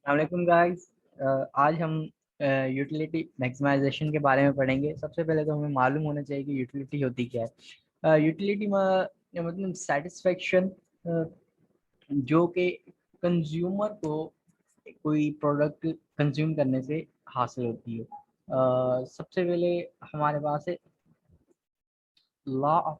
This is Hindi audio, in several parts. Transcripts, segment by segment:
वालेकुम गाइस। आज हम यूटिलिटी मैक्सिमाइजेशन के बारे में पढ़ेंगे। सबसे पहले तो हमें मालूम होना चाहिए कि यूटिलिटी होती क्या है। यूटिलिटी मतलब सेटिस्फेक्शन जो कि कंज्यूमर को कोई प्रोडक्ट कंज्यूम करने से हासिल होती है। सबसे पहले हमारे पास है law of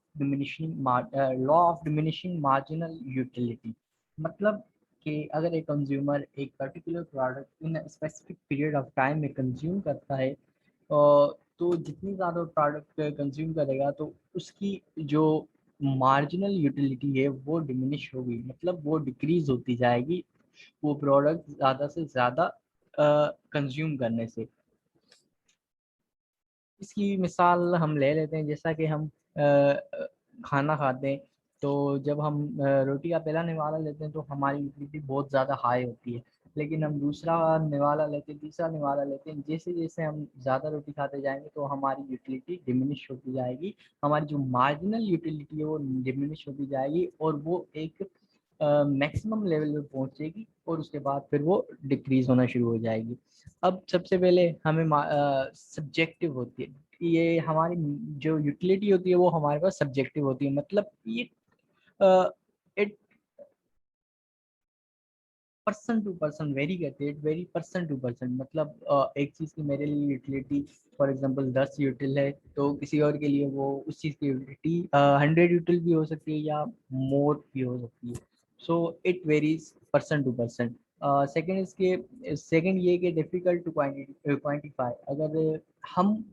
diminishing marginal utility. मतलब कि अगर एक कंज्यूमर एक particular product in specific period of time में कंज्यूम करता है, तो जितनी ज़्यादा प्रोडक्ट कंज्यूम करेगा तो उसकी जो मार्जिनल यूटिलिटी है वो डिमिनिश होगी, मतलब वो डिक्रीज होती जाएगी वो प्रोडक्ट ज़्यादा से ज़्यादा कंज्यूम करने से। इसकी मिसाल हम ले लेते हैं, जैसा कि हम खाना खाते हैं, तो जब हम रोटी का पहला निवाला लेते हैं तो हमारी यूटिलिटी बहुत ज़्यादा हाई होती है। लेकिन हम दूसरा निवाला लेते हैं, तीसरा निवाला लेते हैं, जैसे जैसे हम ज़्यादा रोटी खाते जाएंगे तो हमारी यूटिलिटी डिमिनिश होती जाएगी। हमारी जो मार्जिनल यूटिलिटी है वो डिमिनिश होती जाएगी और वो एक मैक्सिमम लेवल पे पहुंचेगी और उसके बाद फिर वो डिक्रीज होना शुरू हो जाएगी। अब सबसे पहले हमें सब्जेक्टिव होती है, ये हमारी जो यूटिलिटी होती है वो हमारे पास सब्जेक्टिव होती है। मतलब ये it person to person very करती है, it very person to person. मतलब एक चीज़ की मेरे लिए यूटिलिटी फॉर एग्जांपल 10 यूटिल है, तो किसी और के लिए वो उस चीज़ की यूटिलिटी 100 यूटिल भी हो सकती है या मोर भी हो सकती है। So it varies person to person. Second ये कि डिफिकल्ट टू क्वान्टिफाई। अगर हम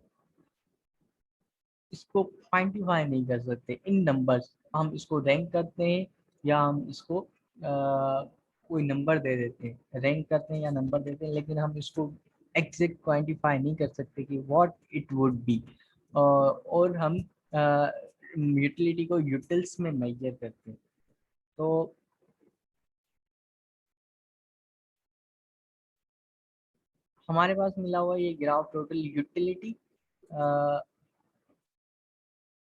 इसको क्वान्टिफाई नहीं कर सकते इन नंबर्स, हम इसको रैंक करते हैं या हम इसको कोई नंबर दे देते हैं, रैंक करते हैं या नंबर देते हैं, लेकिन हम इसको एग्जैक्ट क्वान्टिफाई नहीं कर सकते कि व्हाट इट वुड बी। और हम यूटिलिटी को यूटिल्स में मेजर करते हैं। तो हमारे पास मिला हुआ ये ग्राफ टोटल यूटिलिटी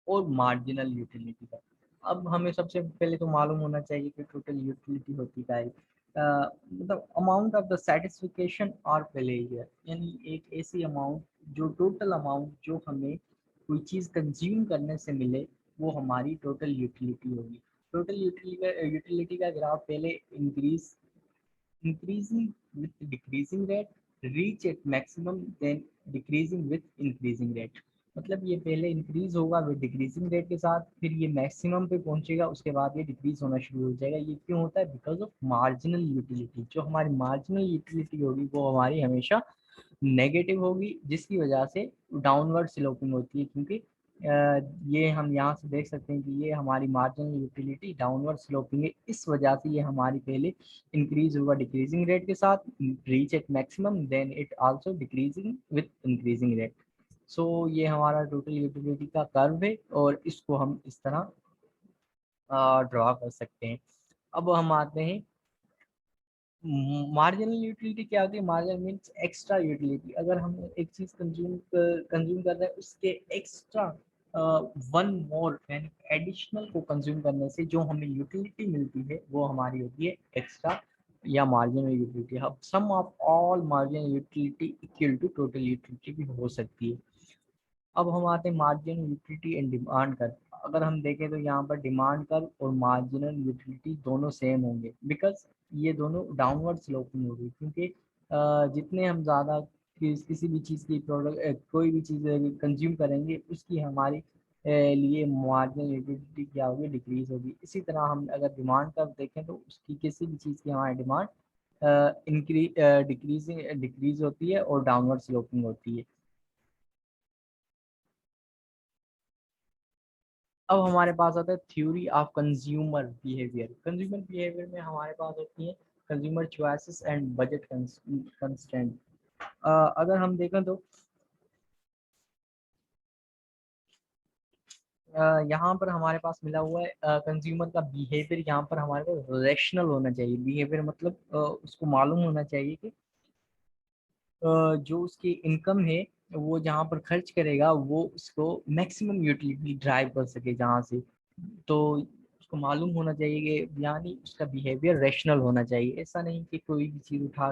और मार्जिनल यूटिलिटी का। अब हमें सबसे पहले तो मालूम होना चाहिए कि टोटल यूटिलिटी होती क्या है। मतलब अमाउंट ऑफ द सेटिस्फिकेशन और प्लेजर, यानी एक ऐसी अमाउंट, जो टोटल अमाउंट जो हमें कोई चीज़ कंज्यूम करने से मिले, वो हमारी टोटल यूटिलिटी होगी। टोटल यूटिलिटी का ग्राफ पहले increasing with decreasing rate, reach at maximum, then decreasing with increasing rate। मतलब ये पहले इंक्रीज होगा विद डिक्रीजिंग रेट के साथ, फिर ये मैक्सिमम पे पहुंचेगा, उसके बाद ये डिक्रीज होना शुरू हो जाएगा। ये क्यों होता है? Because of marginal utility. जो हमारी मार्जिनल यूटिलिटी होगी वो हमारी हमेशा नेगेटिव होगी, जिसकी वजह से डाउनवर्ड स्लोपिंग होती है। क्योंकि ये हम यहाँ से देख सकते हैं कि ये हमारी मार्जिनल यूटिलिटी डाउनवर्ड स्लोपिंग है, इस वजह से ये हमारी पहले इंक्रीज होगा डिक्रीजिंग रेट के साथ, reach at maximum, then it also decreasing with increasing rate. So ये हमारा टोटल यूटिलिटी का कर्व है और इसको हम इस तरह ड्रॉ कर सकते हैं। अब हम आते हैं मार्जिनल यूटिलिटी क्या होती है। Marginal means extra utility. अगर हम एक चीज़ कंज्यूम कर रहे हैं, उसके एक्स्ट्रा वन मोर यानी एडिशनल को कंज्यूम करने से जो हमें यूटिलिटी मिलती है वो हमारी होती है एक्स्ट्रा या मार्जिनल यूटिलिटी। अब sum of all marginal utility equal to total utility भी हो सकती है। अब हम आते हैं marginal utility and demand curve. अगर हम देखें तो यहाँ पर डिमांड कर्व और मार्जिनल यूटिलिटी दोनों सेम होंगे, बिकॉज ये दोनों डाउनवर्ड स्लोपिंग होगी। क्योंकि जितने हम ज़्यादा किसी भी चीज़ की प्रोडक्ट कोई भी चीज़ कंज्यूम करेंगे, उसकी हमारी लिए मार्जिनल यूटिलिटी क्या होगी? डिक्रीज होगी। इसी तरह हम अगर डिमांड कर्व देखें तो उसकी किसी भी चीज़ की हमारी डिमांड डिक्रीज होती है और डाउनवर्ड स्लोपिंग होती है। अब हमारे पास आता है theory of consumer behaviour. Consumer behaviour में हमारे पास होती है consumer choices and budget constraint. अगर हम देखें तो यहाँ पर हमारे पास मिला हुआ है कंज्यूमर का बिहेवियर। यहाँ पर हमारे पास रेशनल होना चाहिए। बिहेवियर मतलब उसको मालूम होना चाहिए कि जो उसकी इनकम है वो जहाँ पर खर्च करेगा वो उसको मैक्सिमम यूटिलिटी ड्राइव कर सके जहाँ से। तो उसको मालूम होना चाहिए कि यानी उसका बिहेवियर रैशनल होना चाहिए। ऐसा नहीं कि कोई भी चीज़ उठा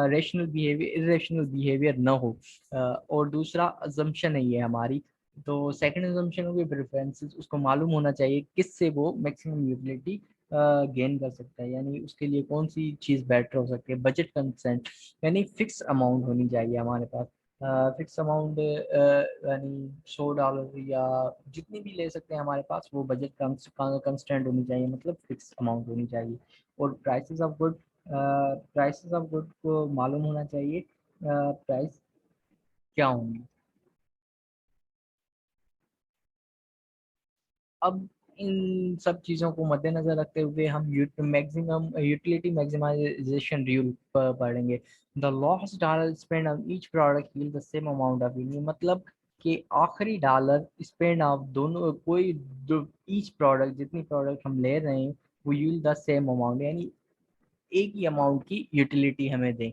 रैशनल बिहेवियर इरेशनल बिहेवियर ना हो। और दूसरा अजम्पशन है ये हमारी। तो सेकंड अजम्पशन हो गई प्रेफरेंसेस, उसको मालूम होना चाहिए किससे वो मैक्सिमम यूटिलिटी गेन कर सकता है, यानी उसके लिए कौन सी चीज़ बेटर हो सकती है। बजट कंसेंट यानी फिक्स अमाउंट होनी चाहिए हमारे पास। फिक्स अमाउंट यानी $100 या जितनी भी ले सकते हैं हमारे पास, वो बजट कंस्टेंट होनी चाहिए, मतलब फिक्स अमाउंट होनी चाहिए। और प्राइसेस ऑफ गुड को मालूम होना चाहिए प्राइस क्या होंगी। अब इन सब चीज़ों को मद्देनजर रखते हुए हम मैक्सिमम यूटिलिटी मैक्सिमाइजेशन रूल पढ़ेंगे। The lost dollar spend on each product yield the same amount of income, मतलब कि आखिरी डॉलर स्पेंड ऑफ दोनों कोई दो ईच प्रोडक्ट, जितनी प्रोडक्ट हम ले रहे हैं वो यील्ड द सेम अमाउंट, यानी एक ही अमाउंट की यूटिलिटी हमें दें।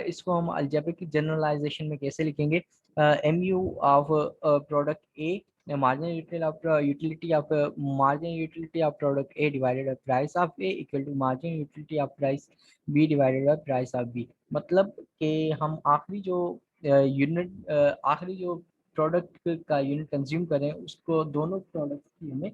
इसको हम अलजेब्रिक जनरलाइजेशन में कैसे लिखेंगे? M U of product A marginal utility of marginal utility of product A divided by price of A equal to marginal utility of price B divided by price of B। मतलब कि हम आखिरी जो यूनिट आखिरी जो प्रोडक्ट का यूनिट कंज्यूम करें, उसको दोनों प्रोडक्ट की हमें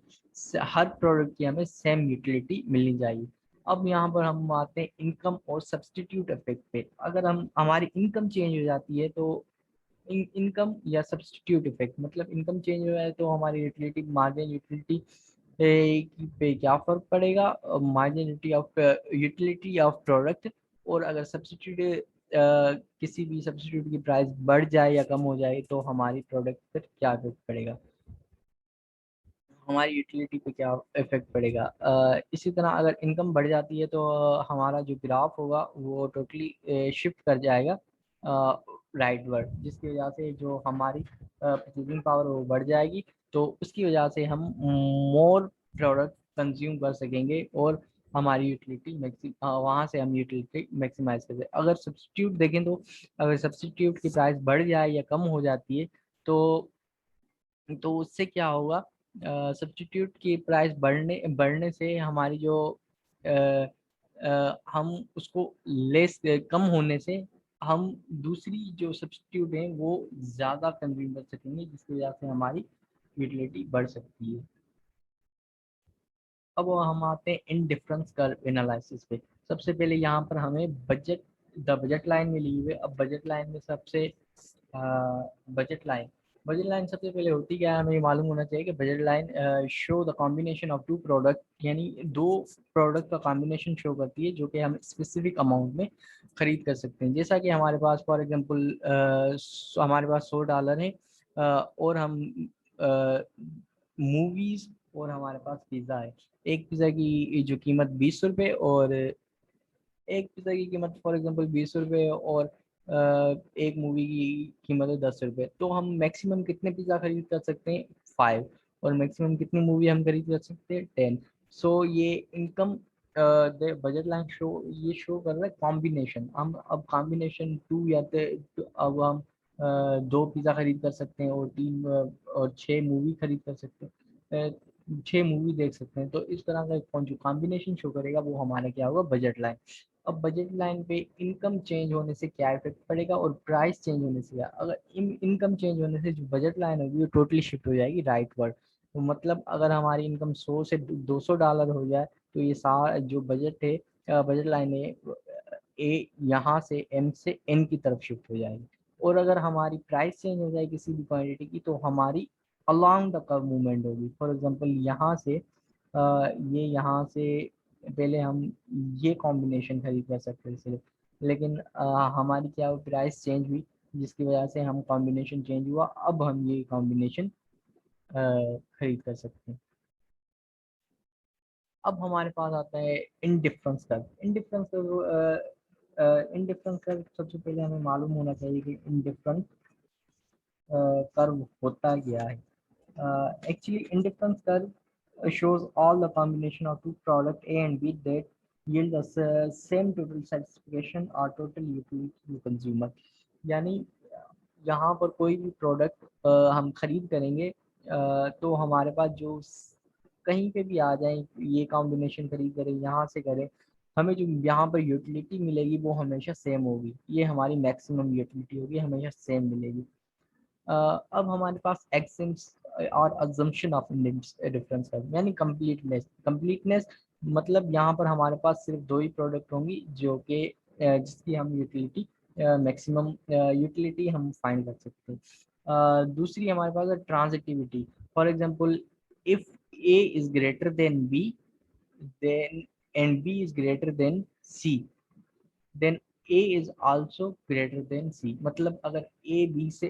हर प्रोडक्ट की हमें सेम यूटिलिटी मिलनी चाहिए। अब यहाँ पर हम आते हैं इनकम और सब्सटीट्यूट इफेक्ट पे। अगर हम हमारी इनकम चेंज हो जाती है तो इनकम या सब्सटीट्यूट इफेक्ट, मतलब इनकम चेंज हो जाए तो हमारी यूटिलिटी मार्जिन यूटिलिटी पे क्या फर्क पड़ेगा, मार्जिन यूटिलिटी ऑफ प्रोडक्ट। और अगर सब्सटीट्यूट किसी भी सब्सटीट्यूट की प्राइस बढ़ जाए या कम हो जाए तो हमारी प्रोडक्ट पर क्या इफेक्ट पड़ेगा, हमारी यूटिलिटी पे क्या इफेक्ट पड़ेगा। इसी तरह अगर इनकम बढ़ जाती है तो हमारा जो ग्राफ होगा वो टोटली शिफ्ट कर जाएगा राइट वर्ड, जिसकी वजह से जो हमारी परचेजिंग पावर वो बढ़ जाएगी। तो उसकी वजह से हम मोर प्रोडक्ट कंज्यूम कर सकेंगे और हमारी यूटिलिटी वहाँ से हम यूटिलिटी मैक्सिमाइज कर सकें। अगर सब्सटीट्यूट देखें तो अगर सब्सटीट्यूट की प्राइस बढ़ जाए या कम हो जाती है तो उससे क्या होगा, सब्स्टिट्यूट की प्राइस बढ़ने बढ़ने से हमारी जो हम उसको लेस कम होने से हम दूसरी जो सब्स्टिट्यूट हैं वो ज़्यादा कंज्यूम कर सकेंगे, जिसकी वजह से हमारी यूटिलिटी बढ़ सकती है। अब हम आते हैं इन डिफरेंस कर्व एनालिसिस पे। सबसे पहले यहाँ पर हमें बजट लाइन मिली हुई है। अब बजट लाइन में सबसे बजट लाइन बजट लाइन सबसे पहले होती क्या है, हमें मालूम होना चाहिए कि budget line show the combination of two product, यानी दो प्रोडक्ट का कॉम्बिनेशन शो करती है जो कि हम स्पेसिफिक अमाउंट में खरीद कर सकते हैं। जैसा कि हमारे पास फॉर एग्जांपल हमारे पास $100 है और हम मूवीज और हमारे पास पिज़्ज़ा है। एक पिज़्ज़ा की जो कीमत ₹20 और एक पिज़्ज़ा की कीमत फॉर एग्जांपल ₹20 और एक मूवी की कीमत है ₹10। तो हम मैक्सिमम कितने पिज़्ज़ा खरीद कर सकते हैं? 5। और मैक्सिमम कितनी मूवी हम खरीद कर सकते हैं? 10। सो ये इनकम बजट लाइन ये शो कर रहा है कॉम्बिनेशन। हम अब कॉम्बिनेशन टू या अब हम दो पिज़्ज़ा खरीद कर सकते हैं और तीन और 6 मूवी खरीद कर सकते हैं, 6 मूवी देख सकते हैं। तो इस तरह का एक जो कॉम्बिनेशन शो करेगा वो हमारा क्या होगा, बजट लाइन। अब बजट लाइन पे इनकम चेंज होने से क्या इफेक्ट पड़ेगा और प्राइस चेंज होने से क्या, अगर इनकम चेंज होने से जो बजट लाइन होगी वो टोटली शिफ्ट हो जाएगी राइट वर्ड। तो मतलब अगर हमारी इनकम 100 से $200 हो जाए तो ये सारा जो बजट है बजट लाइन है ए यहाँ से एम से एन की तरफ शिफ्ट हो जाएगी। और अगर हमारी प्राइस चेंज हो जाए किसी भी क्वांटिटी की तो हमारी अलोंग द कर्व मूवमेंट होगी। फॉर एग्जांपल ये यहाँ से पहले हम ये कॉम्बिनेशन खरीद कर सकते थे सिर्फ, लेकिन हमारी क्या प्राइस चेंज हुई जिसकी वजह से हम कॉम्बिनेशन चेंज हुआ, अब हम ये कॉम्बिनेशन खरीद कर सकते हैं। अब हमारे पास आता है इनडिफरेंस कर्व। इनडिफरेंस कर्व सबसे पहले हमें मालूम होना चाहिए कि इनडिफरेंस कर्व होता क्या है। Actually, indifference curve shows all the combination of two product A and B that yield the same total satisfaction or total utility to consumer। यानी यहाँ पर कोई भी प्रोडक्ट हम खरीद करेंगे तो हमारे पास जो कहीं पे भी आ जाए, ये कॉम्बिनेशन खरीद करें, यहाँ से करें, हमें जो यहाँ पर यूटिलिटी मिलेगी वो हमेशा सेम होगी, ये हमारी मैक्सिमम यूटिलिटी होगी, हमेशा सेम मिलेगी। अब हमारे पास एक्सिम्स और अजम्पशन ऑफ डिफरेंस है, यानी कंप्लीटनेस। कंप्लीटनेस मतलब यहाँ पर हमारे पास सिर्फ दो ही प्रोडक्ट होंगी जो कि जिसकी हम यूटिलिटी मैक्सिमम यूटिलिटी हम फाइंड कर सकते हैं। दूसरी हमारे पास है transitivity. For example, if A is greater than B, then and B is greater than C, then A is also greater than C. मतलब अगर ए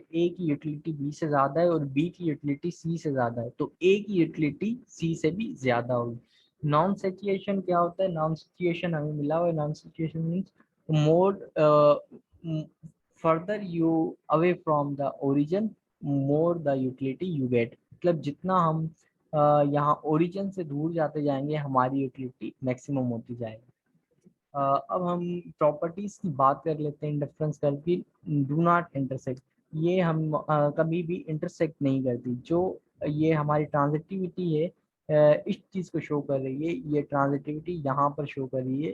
की यूटिलिटी बी से ज़्यादा है और बी की यूटिलिटी सी से ज़्यादा है, तो ए की यूटिलिटी सी से भी ज़्यादा होगी। नॉन सैचुरेशन क्या होता है? नॉन सैचुरेशन हमें मिला हुआ है, non saturation means more further you away from the origin, more the utility you get. मतलब जितना हम यहाँ ओरिजिन से दूर जाते जाएंगे, हमारी यूटिलिटी मैक्सिमम होती जाएगी। अब हम प्रॉपर्टीज की बात कर लेते हैं इंडिफरेंस कर्व की। डू नॉट इंटरसेक्ट, ये हम कभी भी इंटरसेक्ट नहीं करती। जो ये हमारी ट्रांजिटिविटी है, इस चीज़ को शो कर रही है, ये ट्रांजिटिविटी यहाँ पर शो कर रही है।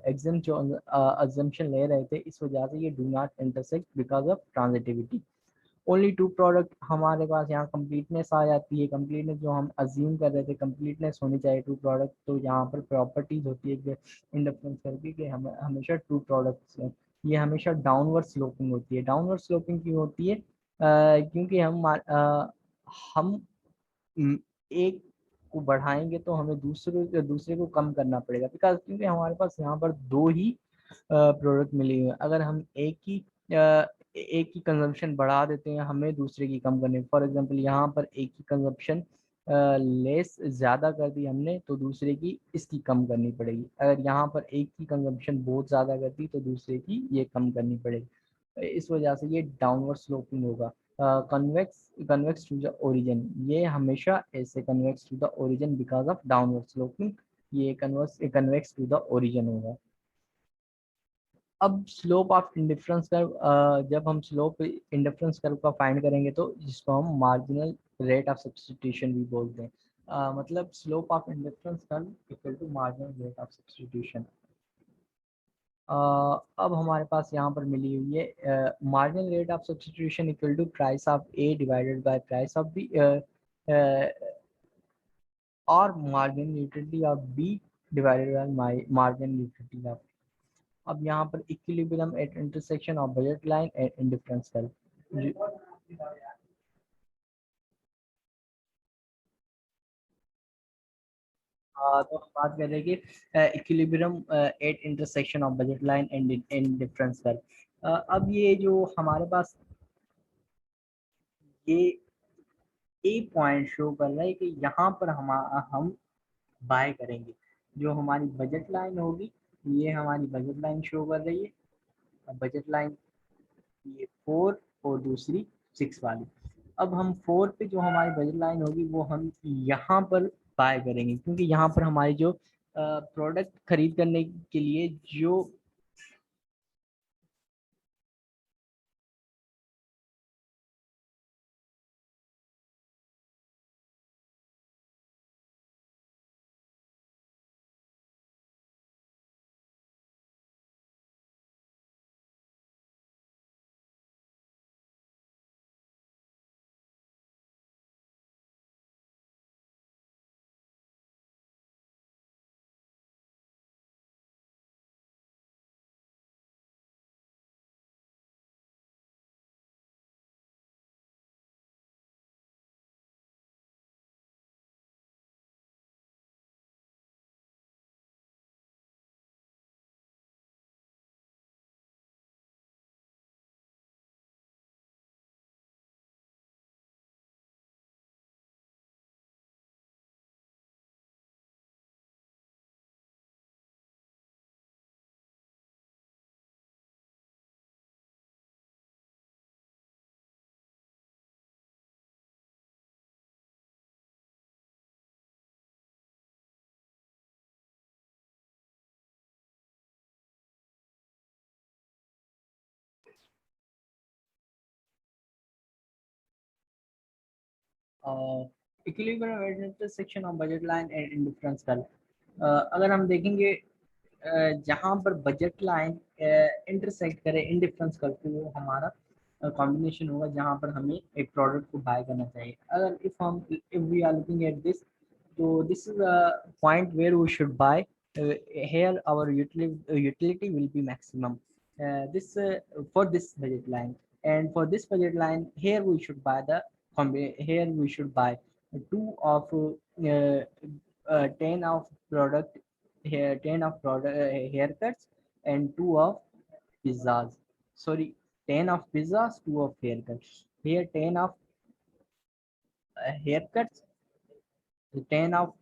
एग्जाम जो अजम्पशन ले रहे थे, इस वजह से ये do not intersect because of transitivity. Only two product हमारे पास यहाँ कंप्लीटनेस आ जाती है। कंप्लीटनेस जो हम अज्यूम कर रहे थे कंप्लीटनेस होनी चाहिए टू प्रोडक्ट, तो यहाँ पर प्रॉपर्टीज होती है इंडिफरेंस करके कि हम हमेशा टू प्रोडक्ट्स हैं। ये हमेशा डाउनवर्ड स्लोपिंग होती है। डाउनवर्ड स्लोपिंग क्यों होती है? क्योंकि हम एक को बढ़ाएंगे तो हमें दूसरे को कम करना पड़ेगा, बिकॉज क्योंकि हमारे पास यहाँ पर दो ही प्रोडक्ट मिली हुई है। अगर हम एक की कंजम्पशन बढ़ा देते हैं, हमें दूसरे की कम करनी। फॉर एग्जांपल, यहाँ पर एक की कंजम्पशन लेस ज़्यादा कर दी हमने, तो दूसरे की इसकी कम करनी पड़ेगी। अगर यहाँ पर एक की कंजम्पशन बहुत ज़्यादा कर दी, तो दूसरे की ये कम करनी पड़ेगी। इस वजह से ये डाउनवर्ड स्लोपिंग होगा। Convex convex to the origin, ये हमेशा ऐसे convex to the origin because of downward sloping, ये कन्वेक्स टू द ओरिजिन होगा। अब स्लोप ऑफ इंडिफरेंस कर्व, जब हम स्लोप इंडिफरेंस कर्व का फाइंड करेंगे तो जिसको हम मार्जिनल रेट ऑफ सब्स्टिट्यूशन भी बोलते हैं। मतलब slope of indifference curve equal to marginal rate of substitution. अब हमारे पास यहाँ पर मिली हुई है marginal rate of substitution equal to price of A divided by price of B, और marginal utility of B divided by marginal utility of. अब यहाँ पर equilibrium at intersection of budget line and indifference curve. तो हम बात कर रहे हैं कि equilibrium at intersection of budget line and indifference curve. अब ये जो हमारे पास ये ए पॉइंट शो कर रहा है कि यहाँ पर हम बाय करेंगे। जो हमारी बजट लाइन होगी, ये हमारी बजट लाइन शो कर रही है। बजट लाइन ये 4 और दूसरी 6 वाली। अब हम 4 पे जो हमारी बजट लाइन होगी वो हम यहाँ पर बाय करेंगे, क्योंकि यहाँ पर हमारी जो प्रोडक्ट खरीद करने के लिए जो equilibrium at intersection of budget line and indifference curve. अगर हम देखेंगे जहाँ पर बजट लाइन इंटरसेक्ट करे इंडिफरेंस कर्व तो वो हमारा कॉम्बिनेशन होगा जहाँ पर हमें एक प्रोडक्ट को बाय करना चाहिए। अगर if we are looking at this, so this is a point where we should buy. Here our utility will be maximum. This For this budget line, and for this budget line, here we should buy here we should buy two of 10 of product here, 10 of product haircuts, and two of pizzas. Sorry, 10 of pizzas, two of haircuts. Here 10 of haircuts, 10 of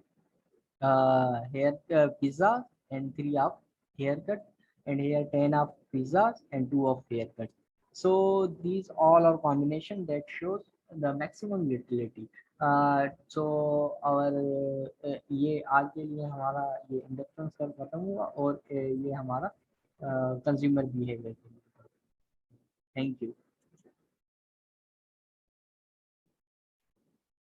here pizza and 3 of haircut, and here 10 of pizzas and 2 of haircut. So these all are combination that shows the maximum utility. So our ये आज के लिए हमारा ये इंडक्शन कर खत्म हुआ, और ये हमारा कंज्यूमर बिहेवियर के लिए। Thank you.